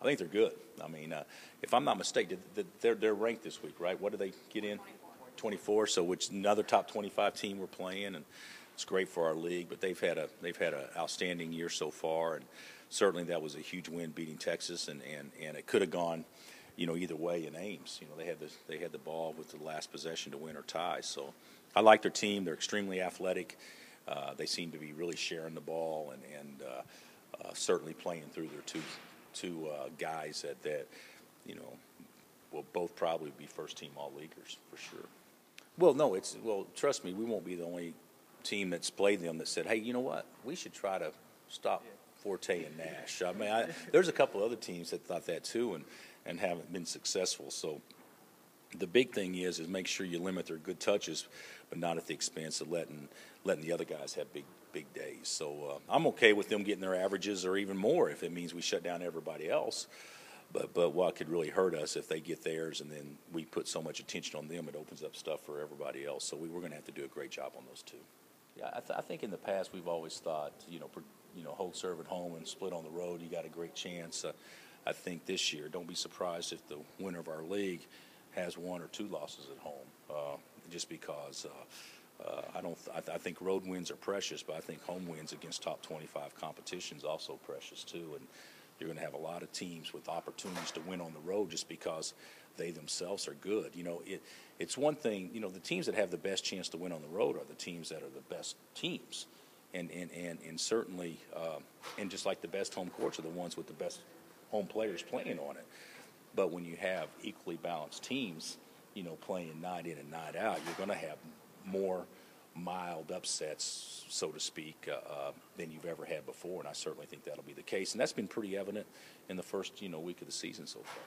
I think they're good. I mean, if I'm not mistaken, they're ranked this week, right? What did they get in? 24. So, which another top 25 team we're playing, and it's great for our league. But they've had an outstanding year so far, and certainly that was a huge win beating Texas, and it could have gone, either way in Ames. They had the ball with the last possession to win or tie. So, I like their team. They're extremely athletic. They seem to be really sharing the ball and certainly playing through their two guys that will both probably be first-team all-leaguers for sure. Well, trust me, we won't be the only team that's played them that said, hey, you know what, we should try to stop Forte and Nash. I mean, there's a couple other teams that thought that too and haven't been successful. So the big thing is make sure you limit their good touches, but not at the expense of letting the other guys have big days. So I'm okay with them getting their averages or even more if it means we shut down everybody else. But what could really hurt us if they get theirs and then we put so much attention on them, it opens up stuff for everybody else. So we're going to have to do a great job on those two. Yeah, I think in the past we've always thought, hold serve at home and split on the road, you got a great chance. I think this year, don't be surprised if the winner of our league has one or two losses at home, just because I think road wins are precious, but I think home wins against top 25 competitions also precious too. And you're going to have a lot of teams with opportunities to win on the road just because they themselves are good. It's one thing, the teams that have the best chance to win on the road are the teams that are the best teams. And certainly, and just like the best home courts are the ones with the best home players playing on it. But when you have equally balanced teams, playing night in and night out, you're going to have more mild upsets, so to speak, than you've ever had before, and I certainly think that'll be the case. And that's been pretty evident in the first, week of the season so far.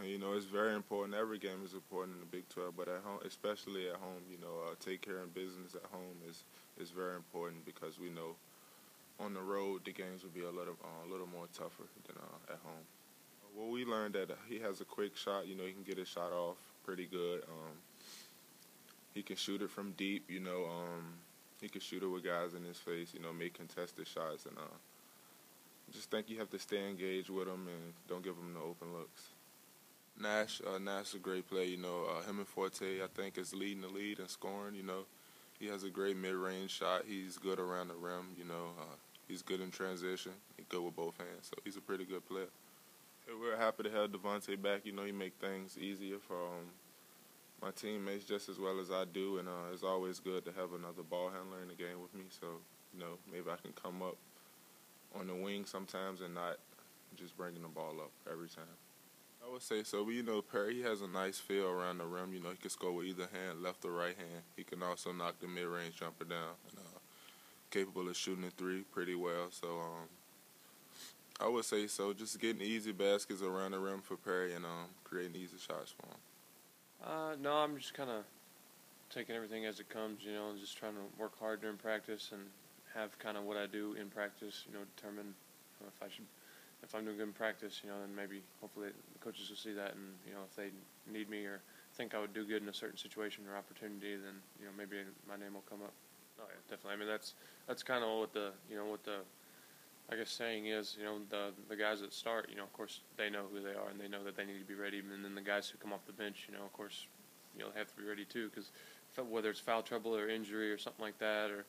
It's very important. Every game is important in the Big 12, but at home, especially at home, take care of business at home is very important because we know on the road the games will be a little more tougher than at home. Well, we learned that he has a quick shot. He can get his shot off pretty good. He can shoot it from deep. He can shoot it with guys in his face. Make contested shots, and just think you have to stay engaged with him and don't give him no open looks. Nash is a great player. Him and Forte, I think, is leading the lead in scoring. He has a great mid-range shot. He's good around the rim. He's good in transition. He's good with both hands, so he's a pretty good player. We're happy to have Devontae back. He make things easier for my teammates just as well as I do, and it's always good to have another ball handler in the game with me. So, maybe I can come up on the wing sometimes and not just bringing the ball up every time. I would say so. But, Perry, he has a nice feel around the rim. He can score with either hand, left or right hand. He can also knock the mid-range jumper down, and capable of shooting a three pretty well. So, I would say so. Just getting easy baskets around the rim for Perry and creating easy shots for him. No, I'm just kind of taking everything as it comes, and just trying to work hard during practice and have kind of what I do in practice, determine if I'm doing good in practice, then maybe hopefully the coaches will see that, and if they need me or think I would do good in a certain situation or opportunity, then maybe my name will come up. Oh yeah, definitely. I mean that's kind of what the I guess saying is, the guys that start, of course, they know who they are and they know that they need to be ready. And then the guys who come off the bench, of course, they have to be ready too, because whether it's foul trouble or injury or something like that, or,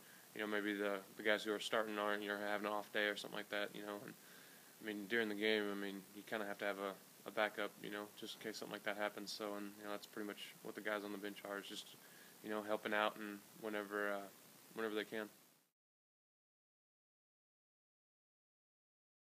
maybe the guys who are starting aren't, having an off day or something like that, and, during the game, you kind of have to have a backup, just in case something like that happens. So, and, that's pretty much what the guys on the bench are, is just, helping out and whenever they can.